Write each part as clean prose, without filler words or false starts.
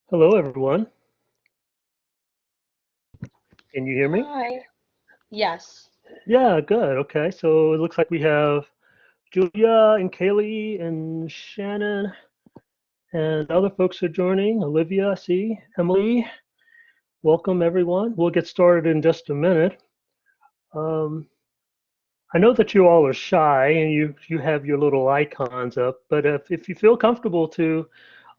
Hello, everyone. Can you hear me? Hi. Yes. Yeah, good. Okay, so it looks like we have Julia and Kaylee and Shannon and other folks are joining. Olivia, I see, Emily. Welcome, everyone. We'll get started in just a minute. Um, I know that you all are shy and you have your little icons up, but if you feel comfortable to,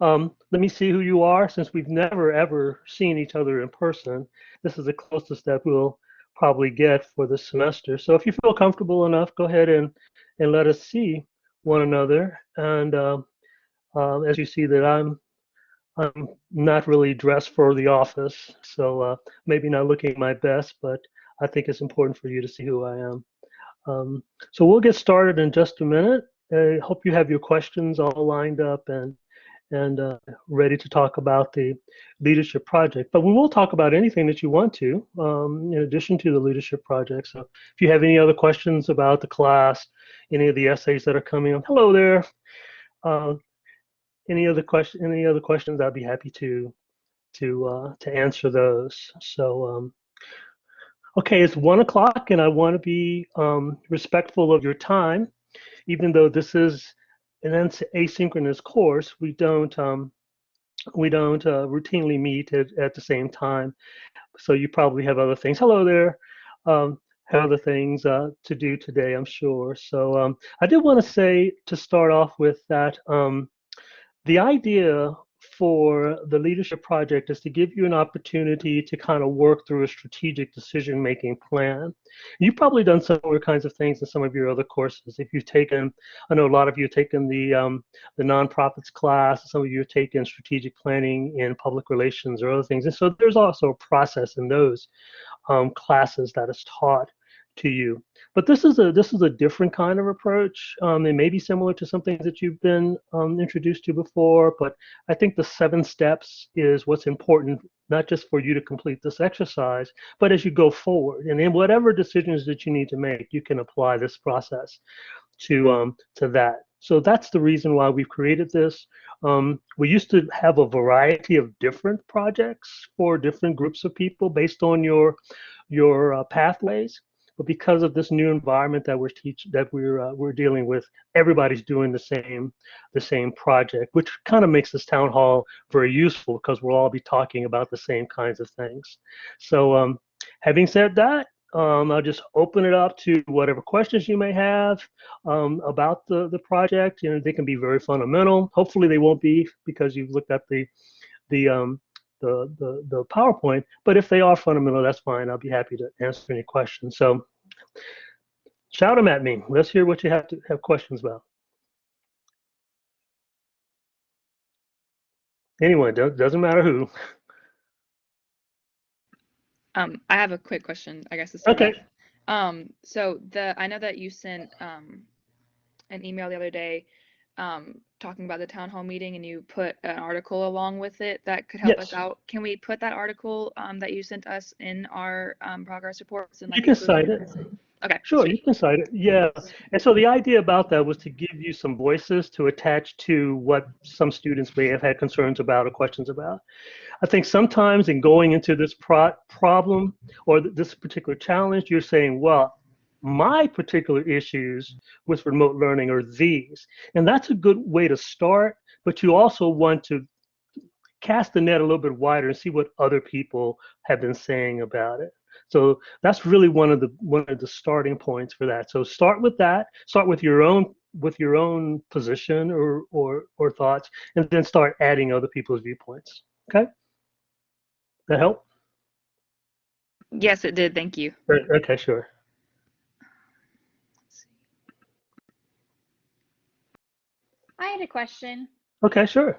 let me see who you are since we've never ever seen each other in person. This is the closest that we'll probably get for this semester. So if you feel comfortable enough, go ahead and let us see one another. And as you see that I'm not really dressed for the office, so maybe not looking my best, but I think it's important for you to see who I am. Um, so we'll get started in just a minute. I hope you have your questions all lined up and ready to talk about the leadership project. But we will talk about anything that you want to, in addition to the leadership project. So if you have any other questions about the class, any of the essays that are coming up, hello there. Uh, any other questions, I'd be happy to answer those. So okay, it's 1 o'clock, and I want to be respectful of your time. Even though this is an asynchronous course, we don't routinely meet at the same time. So you probably have other things. Hello there. Have other things to do today, I'm sure. So I did want to say to start off with that the idea for the leadership project is to give you an opportunity to kind of work through a strategic decision making plan. You've probably done similar kinds of things in some of your other courses. If you've taken, I know a lot of you have taken the nonprofits class, some of you have taken strategic planning in public relations or other things. And so there's also a process in those classes that is taught to you. But this is a different kind of approach. It may be similar to some things that you've been introduced to before, but I think the 7 steps is what's important, not just for you to complete this exercise, but as you go forward. And in whatever decisions that you need to make, you can apply this process to that. So that's the reason why we've created this. We used to have a variety of different projects for different groups of people based on your pathways. But because of this new environment that we're dealing with, everybody's doing the same project, which kind of makes this town hall very useful because we'll all be talking about the same kinds of things. So having said that, I'll just open it up to whatever questions you may have about the project. You know, they can be very fundamental. Hopefully, they won't be because you've looked at the um, the PowerPoint. But if they are fundamental, that's fine. I'll be happy to answer any questions. So shout them at me. Let's hear what you have to have questions about. Anyone, doesn't matter who. I have a quick question, I guess, to start Okay. off. So I know that you sent an email the other day talking about the town hall meeting, and you put an article along with it that could help us Yes. out. Can we put that article that you sent us in our progress reports and You like can include it cite in it. this? Okay, Sure, you sweet. can cite it. Yeah. And so the idea about that was to give you some voices to attach to what some students may have had concerns about or questions about. I think sometimes in going into this problem or this particular challenge, you're saying, well, my particular issues with remote learning are these. And that's a good way to start, but you also want to cast the net a little bit wider and see what other people have been saying about it. So that's really one of the starting points for that. So start with that. Start with your own position or thoughts, and then start adding other people's viewpoints. Okay, that help? Yes, it did. Thank you. Okay, sure. I had a question. Okay, sure.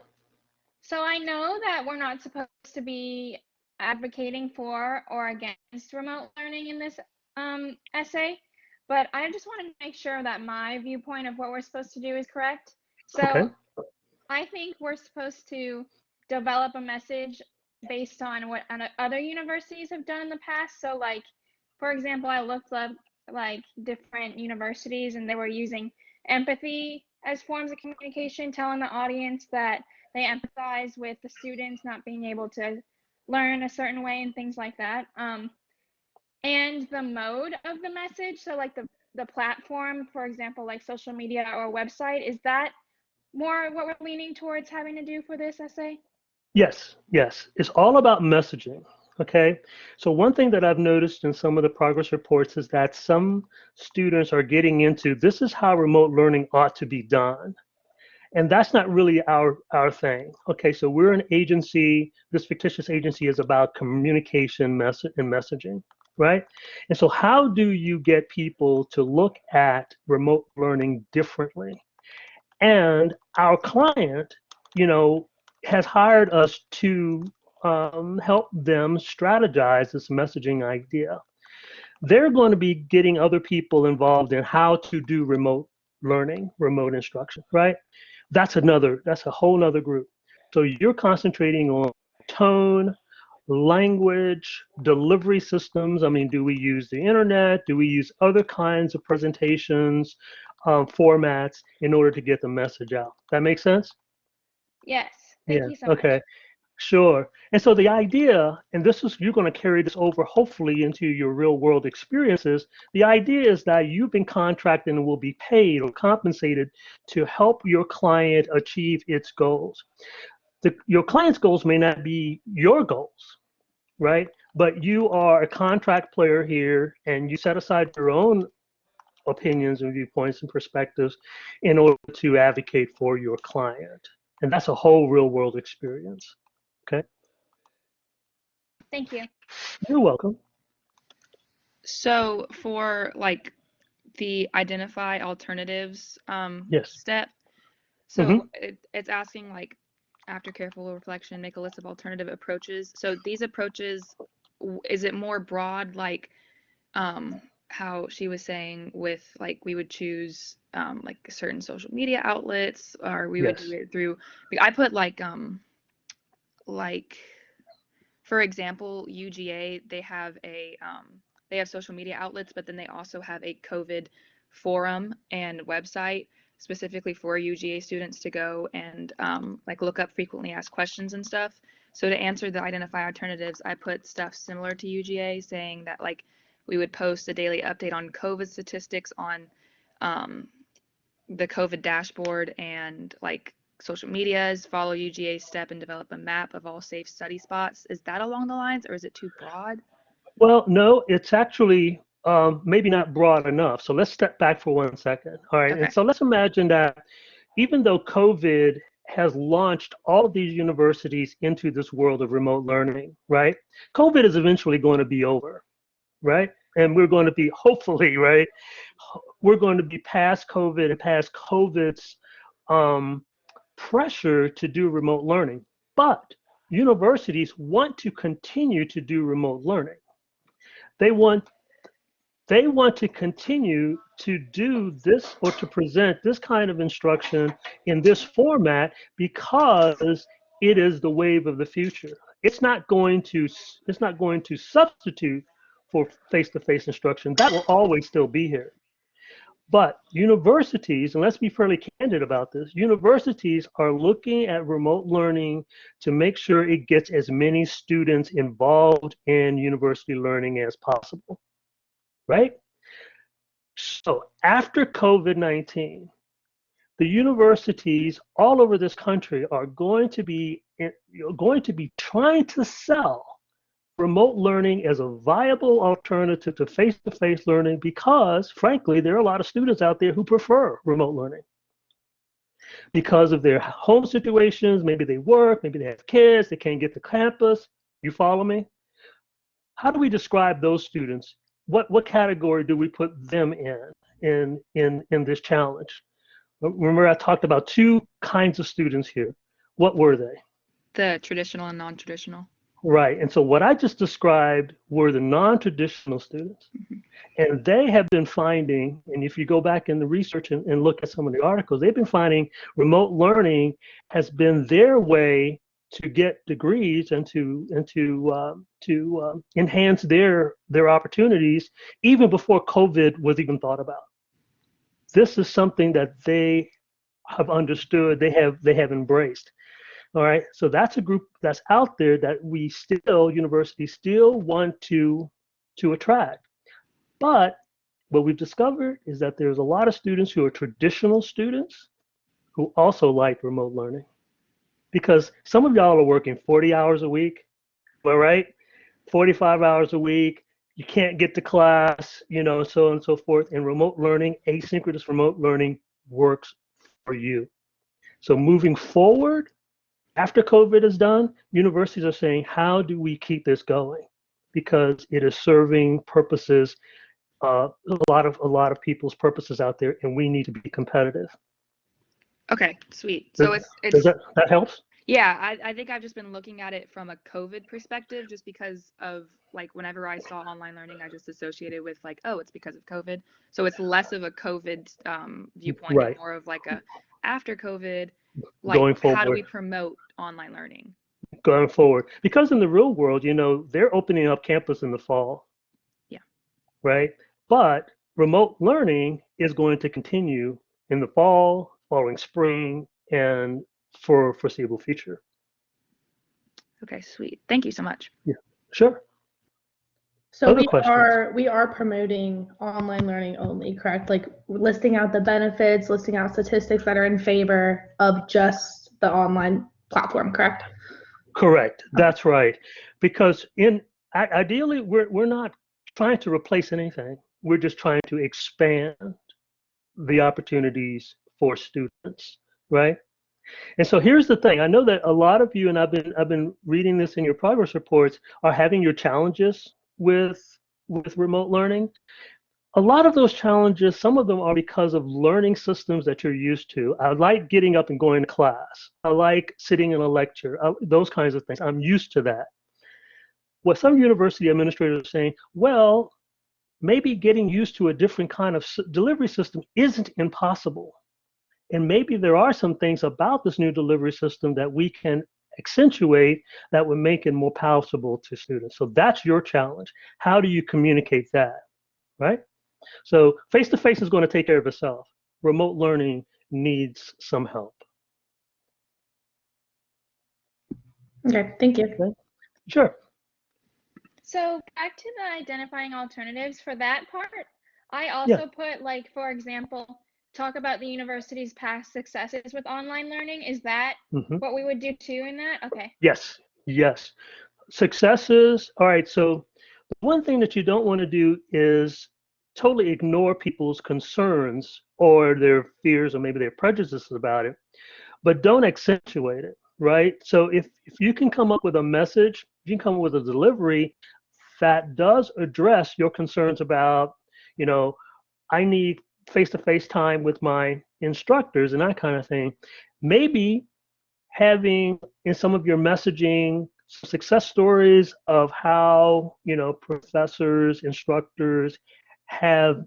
So I know that we're not supposed to be advocating for or against remote learning in this essay, but I just want to make sure that my viewpoint of what we're supposed to do is correct. Okay. So I think we're supposed to develop a message based on what other universities have done in the past. So like, for example, I looked up like different universities and they were using empathy as forms of communication, telling the audience that they empathize with the students not being able to learn a certain way and things like that. And the mode of the message, so like the platform, for example, like social media or website, is that more what we're leaning towards having to do for this essay? Yes, yes. It's all about messaging. Okay. So one thing that I've noticed in some of the progress reports is that some students are getting into this is how remote learning ought to be done. And that's not really our thing. Okay, so we're an agency. This fictitious agency is about communication and messaging, right? And so how do you get people to look at remote learning differently? And our client, you know, has hired us to help them strategize this messaging idea. They're going to be getting other people involved in how to do remote learning, remote instruction, right? That's a whole nother group. So you're concentrating on tone, language, delivery systems. I mean, do we use the internet? Do we use other kinds of presentations, formats in order to get the message out? That makes sense? Yes, thank Yeah, you so much. okay, sure. And so the idea, and this is, you're going to carry this over hopefully into your real world experiences. The idea is that you've been contracted and will be paid or compensated to help your client achieve its goals. Your client's goals may not be your goals, right? But you are a contract player here and you set aside your own opinions and viewpoints and perspectives in order to advocate for your client. And that's a whole real world experience. Okay. Thank you. You're welcome. So for like the identify alternatives Yes. step, Hmm. so it's asking like after careful reflection, make a list of alternative approaches. So these approaches, is it more broad like how she was saying with like we would choose like certain social media outlets or we would do Yes. it through I put like for example, UGA, they have social media outlets, but then they also have a COVID forum and website specifically for UGA students to go and like look up frequently asked questions and stuff. So to answer the identify alternatives, I put stuff similar to UGA, saying that like we would post a daily update on COVID statistics on um, the COVID dashboard and like social medias, follow UGA's step and develop a map of all safe study spots. Is that along the lines or is it too broad? Well, no, it's actually maybe not broad enough. So let's step back for 1 second. All right. And Okay. so let's imagine that even though COVID has launched all of these universities into this world of remote learning, right? COVID is eventually going to be over, right? And we're going to be, hopefully, right? We're going to be past COVID and past COVID's um, pressure to do remote learning. But universities want to continue to do remote learning. They want they want to continue to do this or to present this kind of instruction in this format because it is the wave of the future. It's not going to substitute for face-to-face instruction. That will always still be here. But universities, and let's be fairly candid about this, universities are looking at remote learning to make sure it gets as many students involved in university learning as possible, right? So after COVID-19, the universities all over this country are going to be trying to sell remote learning as a viable alternative to face-to-face learning because, frankly, there are a lot of students out there who prefer remote learning because of their home situations. Maybe they work, maybe they have kids, they can't get to campus. You follow me? How do we describe those students? What category do we put them in this challenge? Remember, I talked about two kinds of students here. What were they? The traditional and non-traditional. Right. And so what I just described were the non-traditional students. Mm-hmm. And they have been finding, and if you go back in the research and look at some of the articles, they've been finding remote learning has been their way to get degrees and to enhance their opportunities even before COVID was even thought about. This is something that they have understood, they have embraced. All right, so that's a group that's out there that universities still want to attract. But what we've discovered is that there's a lot of students who are traditional students who also like remote learning, because some of y'all are working 40 hours a week, am I right? 45 hours a week. You can't get to class, so on and so forth. And remote learning, asynchronous remote learning works for you. So moving forward, after COVID is done, universities are saying, how do we keep this going? Because it is serving purposes, a lot of people's purposes out there, and we need to be competitive. Okay, sweet. So Does, it's that helps? yeah, I think I've just been looking at it from a COVID perspective, just because of like whenever I saw online learning, I just associated with like, oh, it's because of COVID. So it's less of a COVID viewpoint and Right. more of like a after COVID, like Going how do forward. we promote online learning? Going forward. Because in the real world, they're opening up campus in the fall. Yeah. Right? But remote learning is going to continue in the fall, following spring, and for foreseeable future. Okay, sweet. Thank you so much. Yeah, sure. So Other we questions? are promoting online learning only, correct? Like listing out the benefits, listing out statistics that are in favor of just the online platform, correct? Correct. That's right. Because ideally, we're not trying to replace anything. We're just trying to expand the opportunities for students, right? And so here's the thing. I know that a lot of you, and I've been reading this in your progress reports, are having your challenges with remote learning. A lot of those challenges, some of them are because of learning systems that you're used to. I like getting up and going to class. I like sitting in a lecture, those kinds of things. I'm used to that. What some university administrators are saying, well, maybe getting used to a different kind of delivery system isn't impossible. And maybe there are some things about this new delivery system that we can accentuate that would make it more palatable to students. So that's your challenge. How do you communicate that, right? So face-to-face is going to take care of itself. Remote learning needs some help. Okay, thank you. Okay? Sure. So back to the identifying alternatives for that part, I Yeah. also put, like, for example, talk about the university's past successes with online learning. Is that Mhm. what we would do too in that? Okay. Yes. Yes. Successes. All right. So one thing that you don't want to do is totally ignore people's concerns or their fears or maybe their prejudices about it, but don't accentuate it, right? So if you can come up with a message, you can come up with a delivery that does address your concerns about, I need face-to-face time with my instructors and that kind of thing. Maybe having in some of your messaging success stories of how, professors, instructors have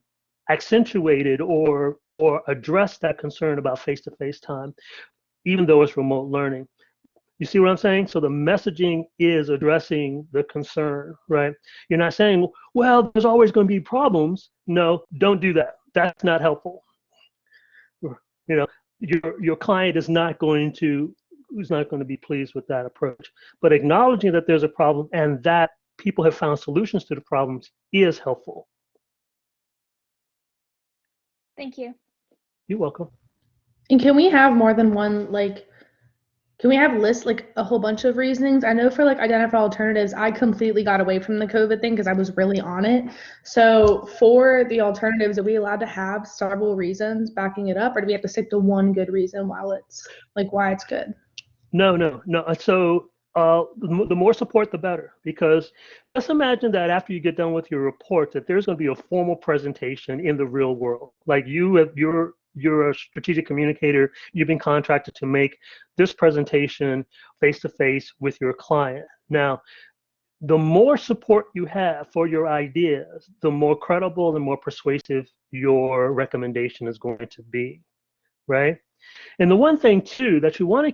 accentuated or addressed that concern about face-to-face time, even though it's remote learning. You see what I'm saying? So the messaging is addressing the concern, right? You're not saying, well, there's always going to be problems. No, don't do that. That's not helpful. Your client is not going to who's not going to be pleased with that approach. But acknowledging that there's a problem and that people have found solutions to the problems is helpful. Thank you. You're welcome. And can we have more than one, like, can we have lists, like a whole bunch of reasonings? I know for like identify alternatives, I completely got away from the COVID thing because I was really on it. So for the alternatives, are we allowed to have several reasons backing it up, or do we have to stick to one good reason while it's like why it's good? No. So the more support, the better. Because let's imagine that after you get done with your report, that there's going to be a formal presentation in the real world. Like you're a strategic communicator. You've been contracted to make this presentation face to face with your client. Now, the more support you have for your ideas, the more credible and more persuasive your recommendation is going to be, right? And the one thing too that you want to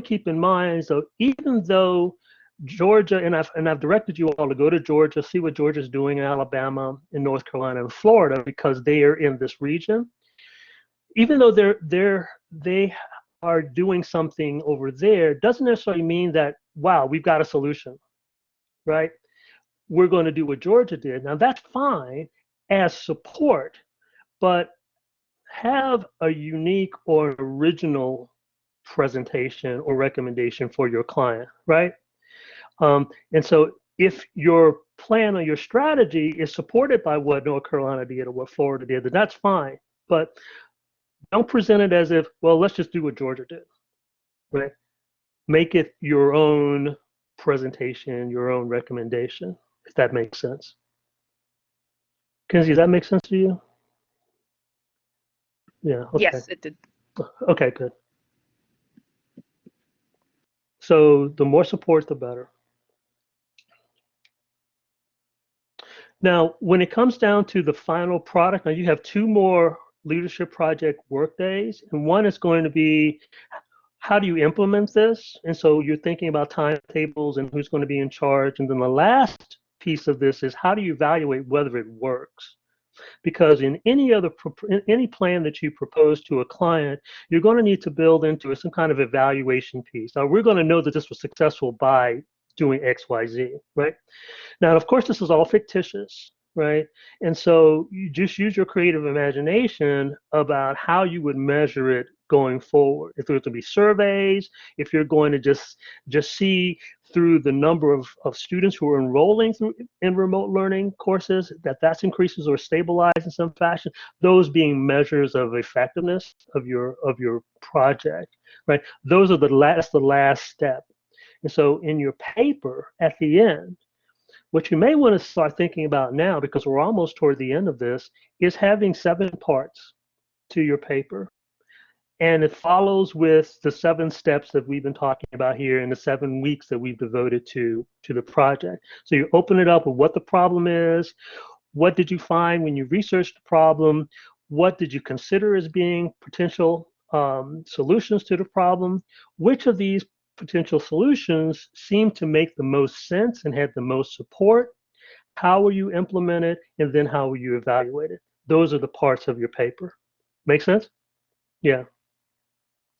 keep in mind is that even though Georgia, and I've directed you all to go to Georgia, see what Georgia's doing in Alabama, in North Carolina, and Florida, because they are in this region. Even though they are doing something over there doesn't necessarily mean that, wow, we've got a solution, right? We're going to do what Georgia did. Now, that's fine as support, but have a unique or original presentation or recommendation for your client, right? And so if your plan or your strategy is supported by what North Carolina did or what Florida did, then that's fine. But don't present it as if, well, let's just do what Georgia did, right? Make it your own presentation, your own recommendation, if that makes sense. Kenzie, does that make sense to you? Yeah, okay. Yes, it did. Okay, good. So the more support, the better. Now, when it comes down to the final product, now you have 2 more leadership project work days, and one is going to be how do you implement this? And so you're thinking about timetables and who's going to be in charge. And then the last piece of this is how do you evaluate whether it works? Because in any plan that you propose to a client, you're going to need to build into it some kind of evaluation piece. Now, we're going to know that this was successful by doing X, Y, Z, right? Now, of course, this is all fictitious, right? And so you just use your creative imagination about how you would measure it going forward. If there's going to be surveys, if you're going to just see through the number of students who are enrolling in remote learning courses, that's increases or stabilized in some fashion, those being measures of effectiveness of your project, right? That's the last step. And so in your paper at the end, what you may want to start thinking about now, because we're almost toward the end of this, is having 7 parts to your paper. And it follows with the 7 steps that we've been talking about here in the 7 weeks that we've devoted to the project. So you open it up with what the problem is, what did you find when you researched the problem, what did you consider as being potential solutions to the problem, which of these potential solutions seem to make the most sense and have the most support, how will you implement it, and then how will you evaluate it? Those are the parts of your paper. Make sense? Yeah.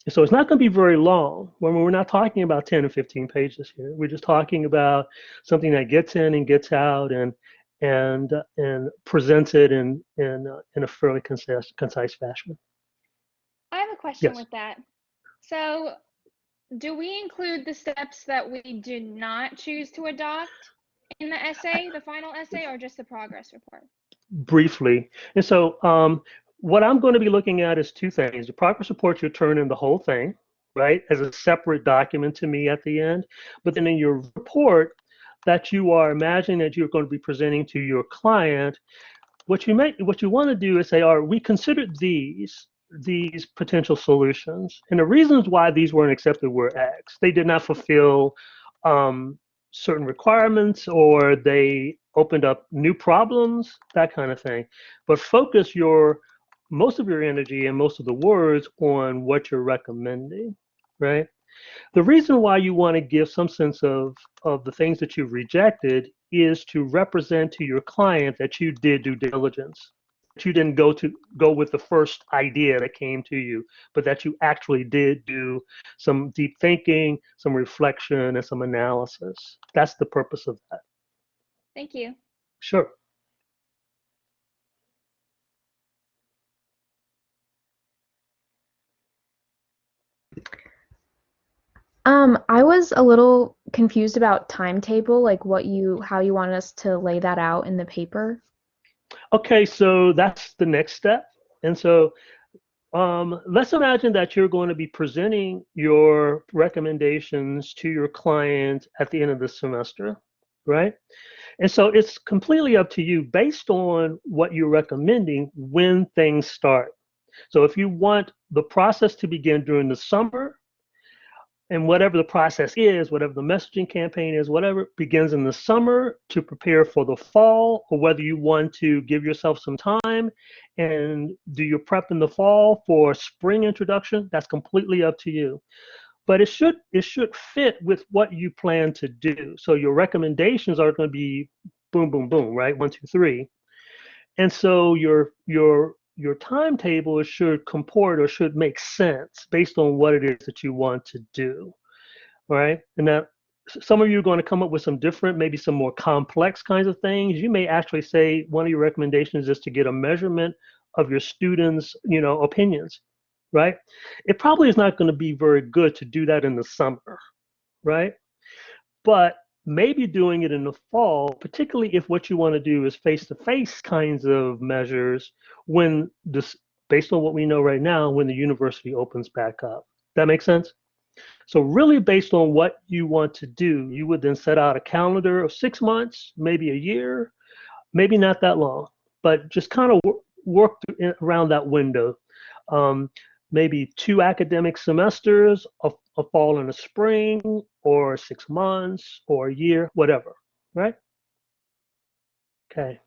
So it's not going to be very long. When we're not talking about 10 or 15 pages here. We're just talking about something that gets in and gets out and presents it in a fairly concise fashion. I have a question Yes. with that. So, do we include the steps that we do not choose to adopt in the essay, the final essay, or just the progress report? Briefly. And so what I'm going to be looking at is 2 things. The progress report, you'll turn in the whole thing, right, as a separate document to me at the end. But then in your report that you are imagining that you're going to be presenting to your client, what you want to do is say, all right, we considered these potential solutions. And the reasons why these weren't accepted were X. They did not fulfill certain requirements, or they opened up new problems, that kind of thing. But focus most of your energy and most of the words on what you're recommending, right? The reason why you want to give some sense of the things that you've rejected is to represent to your client that you did due diligence. That you didn't go with the first idea that came to you, but that you actually did do some deep thinking, some reflection, and some analysis. That's the purpose of that. Thank you. Sure. I was a little confused about timetable, like how you wanted us to lay that out in the paper. Okay, so that's the next step. And so let's imagine that you're going to be presenting your recommendations to your client at the end of the semester, right? And so it's completely up to you based on what you're recommending when things start. So if you want the process to begin during the summer, and whatever the process is, whatever the messaging campaign is, whatever begins in the summer to prepare for the fall, or whether you want to give yourself some time and do your prep in the fall for spring introduction, that's completely up to you. But it should fit with what you plan to do. So your recommendations are going to be boom, boom, boom, right? 1, 2, 3. And so your your timetable should comport or should make sense based on what it is that you want to do, right? And that some of you are going to come up with some different, maybe some more complex kinds of things. You may actually say one of your recommendations is to get a measurement of your students', opinions, right? It probably is not going to be very good to do that in the summer, right? But maybe doing it in the fall, particularly if what you want to do is face-to-face kinds of measures when this, based on what we know right now, when the university opens back up. That makes sense? So really based on what you want to do, you would then set out a calendar of 6 months, maybe a year, maybe not that long, but just kind of work around that window. Um, Maybe 2 academic semesters, a fall and a spring, or 6 months, or a year, whatever, right? Okay.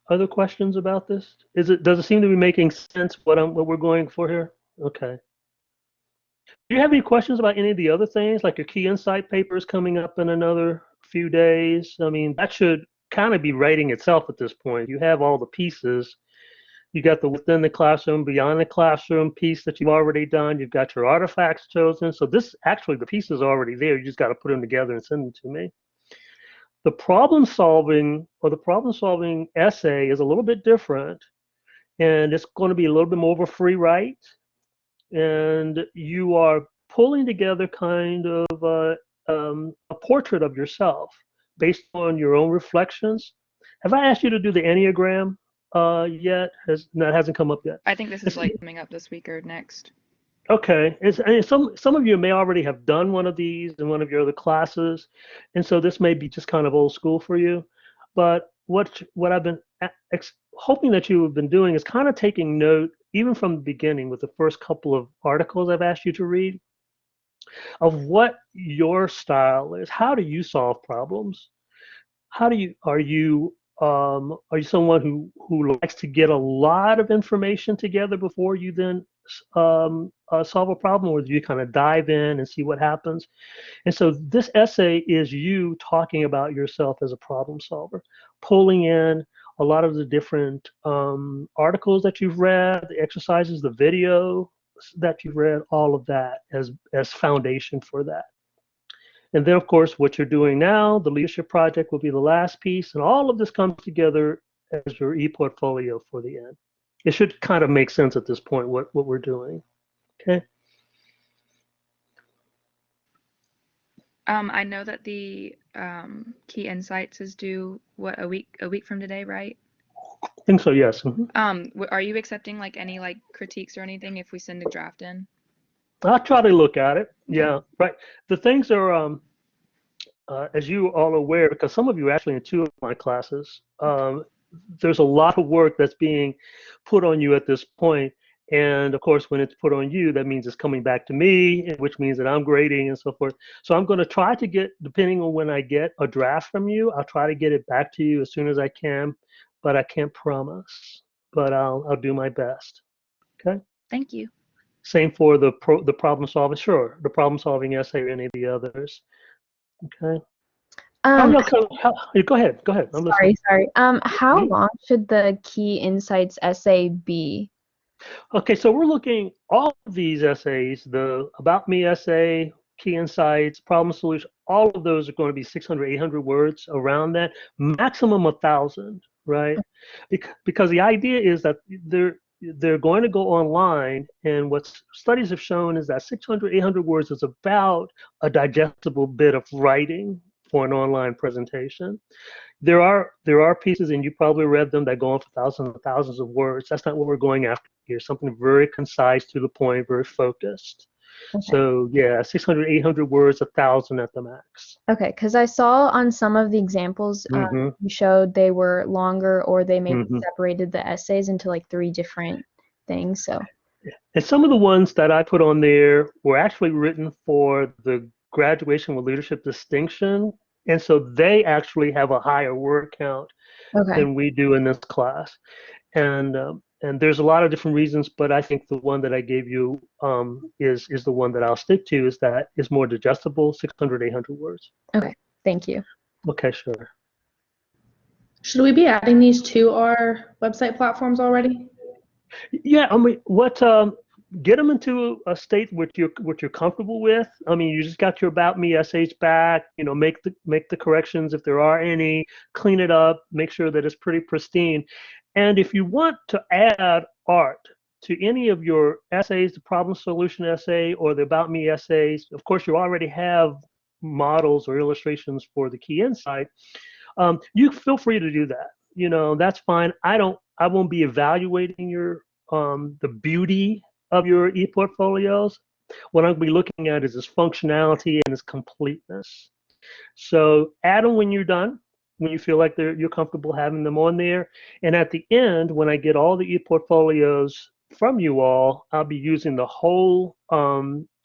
Other questions about this? Does it seem to be making sense what we're going for here? Okay. Do you have any questions about any of the other things, like your key insight paper is coming up in another few days? I mean, that should kind of be writing itself at this point. You have all the pieces. You got the within the classroom, beyond the classroom piece that you've already done. You've got your artifacts chosen. So this actually, the pieces are already there. You just got to put them together and send them to me. The problem solving essay is a little bit different, and it's going to be a little bit more of a free write. And you are pulling together kind of a portrait of yourself based on your own reflections. Have I asked you to do the Enneagram yet? That hasn't come up yet. I think this is like coming up this week or next. Okay, and some of you may already have done one of these in one of your other classes, and so this may be just kind of old school for you. But what I've been hoping that you have been doing is kind of taking note, even from the beginning, with the first couple of articles I've asked you to read, of what your style is. How do you solve problems? Are you someone who likes to get a lot of information together before you then solve a problem, or do you kind of dive in and see what happens? And so this essay is you talking about yourself as a problem solver, pulling in a lot of the different articles that you've read, the exercises, the video that you've read, all of that as foundation for that. And then, of course, what you're doing now, the leadership project will be the last piece, and all of this comes together as your e-portfolio for the end. It should kind of make sense at this point what we're doing. Okay. I know that the key insights is due a week from today, right? I think so. Yes. Mm-hmm. Are you accepting like any like critiques or anything if we send a draft in? I'll try to look at it. Yeah, right. The things are, as you all are aware, because some of you are actually in 2 of my classes, there's a lot of work that's being put on you at this point. And of course, when it's put on you, that means it's coming back to me, which means that I'm grading and so forth. So I'm going to try to get, depending on when I get a draft from you, I'll try to get it back to you as soon as I can, but I can't promise. But I'll do my best. Okay. Thank you. Same for the problem solving. Sure, the problem solving essay or any of the others. Okay. Go ahead. I'm listening. Sorry. How long should the key insights essay be? Okay, so we're looking all of these essays, the About Me essay, key insights, problem solution, all of those are going to be 600, 800 words around that, maximum 1,000, right? Because the idea is that they're going to go online, and what studies have shown is that 600, 800 words is about a digestible bit of writing for an online presentation. There are pieces, and you probably read them, that go on for thousands and thousands of words. That's not what we're going after here. Something very concise, to the point, very focused. Okay. So yeah, 600, 800 words, 1,000 at the max. Okay, because I saw on some of the examples you showed they were longer, or they maybe separated the essays into like 3 different things. So. And some of the ones that I put on there were actually written for the graduation with leadership distinction. And so they actually have a higher word count than we do in this class. And and there's a lot of different reasons, but I think the one that I gave you is the one that I'll stick to, is that is more digestible, 600, 800 words. Okay, thank you. Okay, sure. Should we be adding these to our website platforms already? Yeah, I mean, get them into a state what you're comfortable with. I mean, you just got your About Me essays back. You know, make the corrections if there are any. Clean it up. Make sure that it's pretty pristine. And if you want to add art to any of your essays, the problem solution essay or the About Me essays, of course, you already have models or illustrations for the key insight. You feel free to do that. You know, that's fine. I won't be evaluating your the beauty of your e-portfolios. What I'm going to be looking at is its functionality and its completeness. So add them when you're done, when you feel like you're comfortable having them on there. And at the end, when I get all the e-portfolios from you all, I'll be using the whole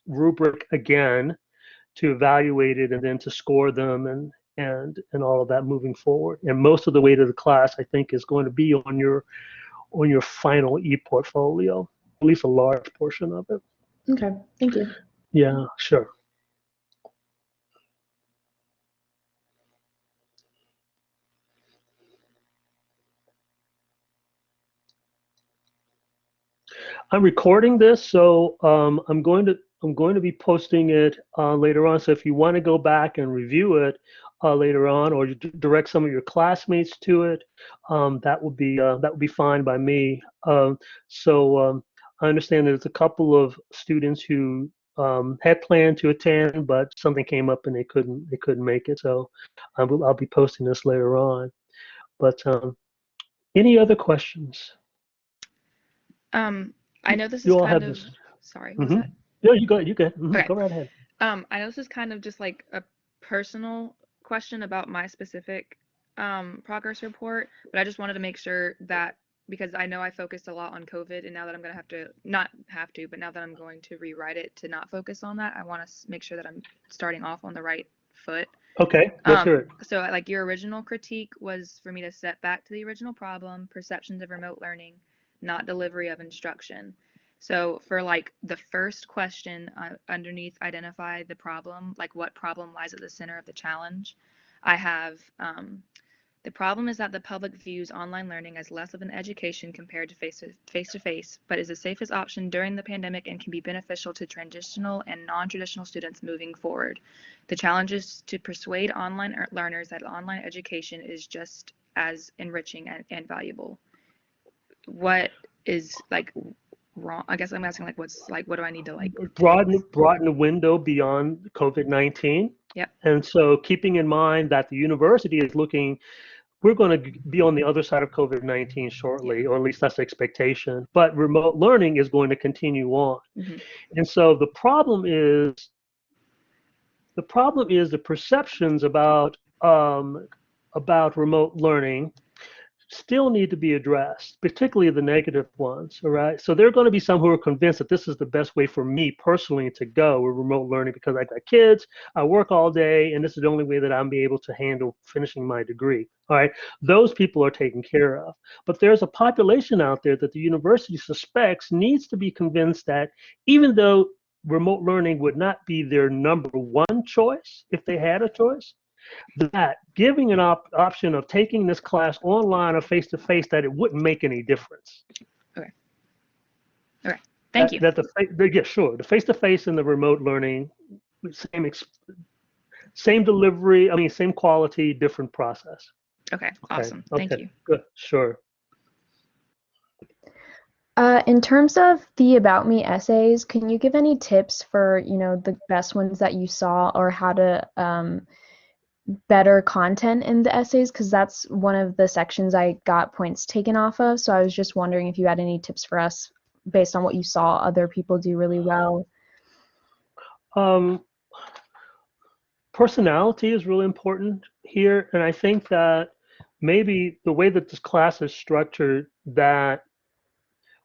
rubric again to evaluate it and then to score them and all of that moving forward. And most of the weight of the class, I think, is going to be on your final e-portfolio, at least a large portion of it. Okay, thank you. Yeah, sure. I'm recording this, so I'm going to be posting it later on. So if you want to go back and review it later on, or you direct some of your classmates to it, that would be fine by me. I understand there's a couple of students who had planned to attend, but something came up and they couldn't make it. So I'll be posting this later on. But any other questions? I know this You is all kind have of, this. sorry, what was Mm-hmm. that? Yeah, you go ahead. You go ahead. Okay. Go right ahead. I know this is kind of just like a personal question about my specific progress report, but I just wanted to make sure that, because I know I focused a lot on COVID, and now that I'm going to have to, not have to, but now that I'm going to rewrite it to not focus on that, I want to make sure that I'm starting off on the right foot. Okay, let's hear it. So like your original critique was for me to set back to the original problem, perceptions of remote learning, not delivery of instruction. So for like the first question underneath identify the problem, like what problem lies at the center of the challenge, I have the problem is that the public views online learning as less of an education compared to face-to-face, but is the safest option during the pandemic and can be beneficial to traditional and non-traditional students moving forward. The challenge is to persuade online learners that online education is just as enriching and valuable. What is like wrong? I guess I'm asking like what's like, what do I need to like broaden the window beyond COVID-19. Yep. And so keeping in mind that the university is looking, we're going to be on the other side of COVID-19 shortly, or at least that's the expectation. But remote learning is going to continue on. Mm-hmm. And so the problem is the perceptions about remote learning still need to be addressed, particularly the negative ones, all right? So there are going to be some who are convinced that this is the best way for me personally to go with remote learning because I got kids, I work all day, and this is the only way that I'm be able to handle finishing my degree, all right? Those people are taken care of. But there's a population out there that the university suspects needs to be convinced that even though remote learning would not be their number one choice if they had a choice, that giving an option of taking this class online or face-to-face, that it wouldn't make any difference. Okay. Thank you. Yeah, sure. The face-to-face and the remote learning, same delivery, I mean, same quality, different process. Okay, awesome. Okay. Thank you. Good, sure. In terms of the About Me essays, can you give any tips for, the best ones that you saw, or how to better content in the essays? Because that's one of the sections I got points taken off of. So I was just wondering if you had any tips for us based on what you saw other people do really well. Personality is really important here. And I think that maybe the way that this class is structured, that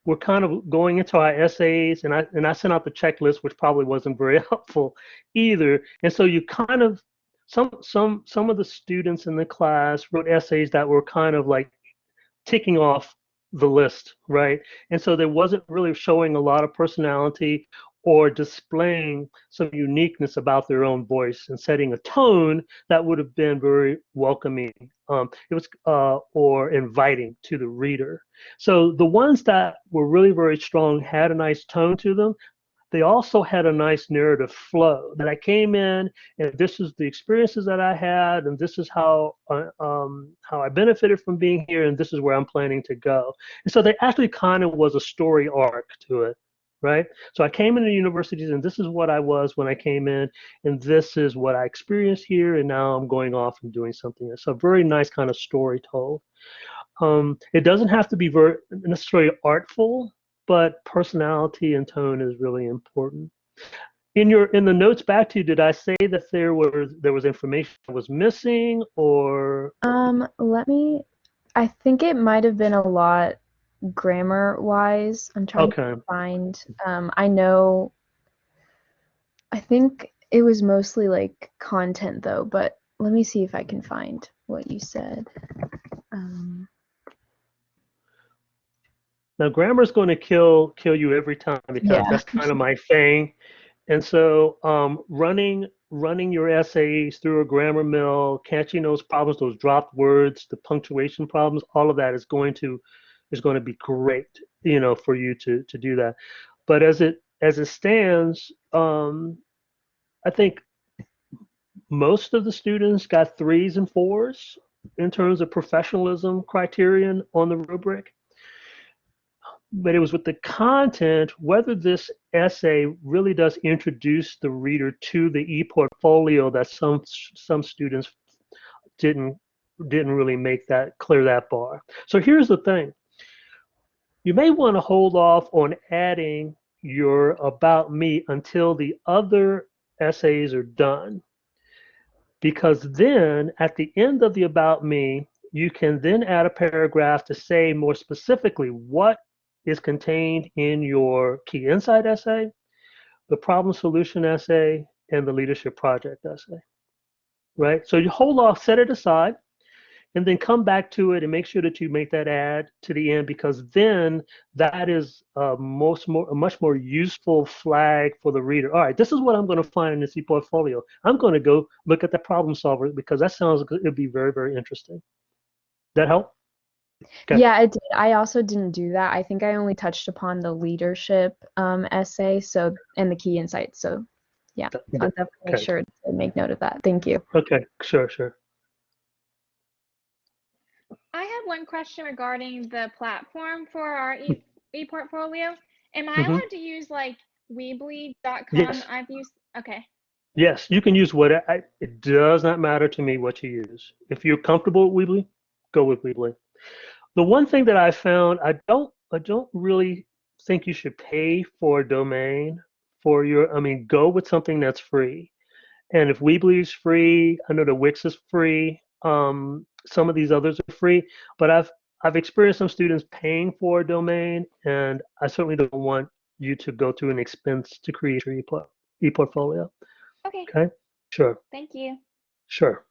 we're kind of going into our essays, and I sent out the checklist, which probably wasn't very helpful either. And so you kind of, some of the students in the class wrote essays that were kind of like ticking off the list, right? And so there wasn't really showing a lot of personality or displaying some uniqueness about their own voice and setting a tone that would have been very welcoming. It was or inviting to the reader. So the ones that were really very strong had a nice tone to them. They also had a nice narrative flow that I came in and this is the experiences that I had and this is how I benefited from being here and this is where I'm planning to go. And so there actually kind of was a story arc to it, right? So I came into universities and this is what I was when I came in and this is what I experienced here and now I'm going off and doing something. It's a very nice kind of story told. It doesn't have to be very necessarily artful, but personality and tone is really important. In the notes back to you, did I say that there was information that was missing or Let me, I think it might have been a lot grammar wise. I'm trying okay. to find, I think it was mostly like content though, but let me see if I can find what you said. Now grammar's going to kill you every time because Yeah. that's kind of my thing. And so running your essays through a grammar mill, catching those problems, those dropped words, the punctuation problems, all of that is going to be great, for you to do that. But as it stands, I think most of the students got threes and fours in terms of professionalism criterion on the rubric. But it was with the content, whether this essay really does introduce the reader to the e-portfolio that some students didn't didn't really make that clear that bar. So here's the thing. You may want to hold off on adding your about me until the other essays are done. Because then at the end of the about me, you can then add a paragraph to say more specifically what is contained in your key insight essay, the problem solution essay, and the leadership project essay, right? So you hold off, set it aside, and then come back to it and make sure that you make that add to the end because then that is a much more useful flag for the reader. All right, this is what I'm going to find in this e-portfolio. I'm going to go look at the problem solver because that sounds good. It'd be very, very interesting. That help? Okay. Yeah, it did. I also didn't do that. I think I only touched upon the leadership essay, and the key insights. So yeah, I'll definitely make Okay. sure to make note of that. Thank you. Okay. Sure. I have one question regarding the platform for our e-portfolio. Am I Mm-hmm. allowed to use like Weebly.com? Yes. I've used, okay. Yes, you can use what it does not matter to me what you use. If you're comfortable with Weebly, go with Weebly. The one thing that I found, I don't really think you should pay for a domain for I mean, go with something that's free. And if Weebly is free, I know the Wix is free. Some of these others are free, but I've experienced some students paying for a domain, and I certainly don't want you to go through an expense to create your e-portfolio. Okay, Okay? Sure. thank you. Sure.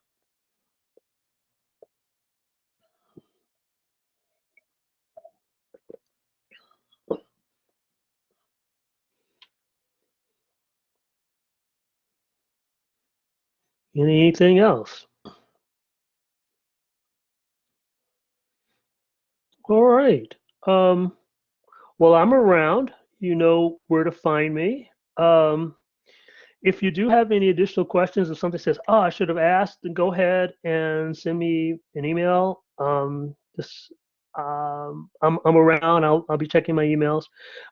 Anything else? All right. Um, well, I'm around. You know where to find me. If you do have any additional questions, if something says, "Oh, I should have asked," then go ahead and send me an email. I'm around. I'll be checking my emails,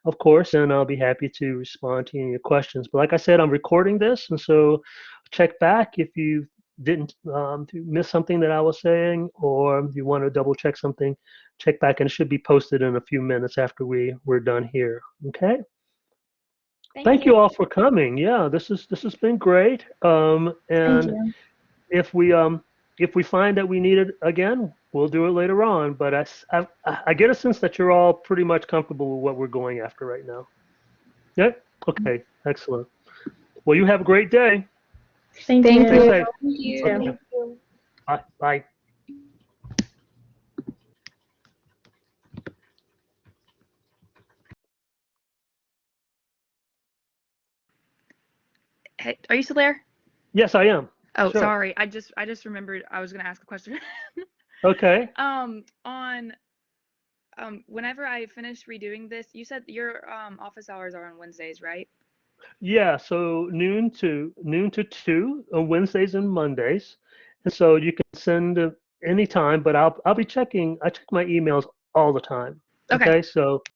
of course, and I'll be happy to respond to any of your questions. But like I said, I'm recording this, and so check back if you didn't if you missed something that I was saying, or you want to double check something. Check back, and it should be posted in a few minutes after we're done here. Okay. Thank Thank you. you all for coming. Yeah, this has been great. Thank And you. if we find that we need it again, we'll do it later on. But I get a sense that you're all pretty much comfortable with what we're going after right now. Yeah. Okay. Excellent. Well, you have a great day. Thank Thank Stay you. you. safe. Thank you. Okay. Thank you. Bye. Bye. Hey, are you still there? Yes, I am. Oh, Sure. sorry. I just remembered I was gonna ask a question. Okay. On whenever I finish redoing this, you said your office hours are on Wednesdays, right? Yeah, so noon to 2 on Wednesdays and Mondays. And so you can send anytime, but I'll be checking. I check my emails all the time. Okay. Okay, so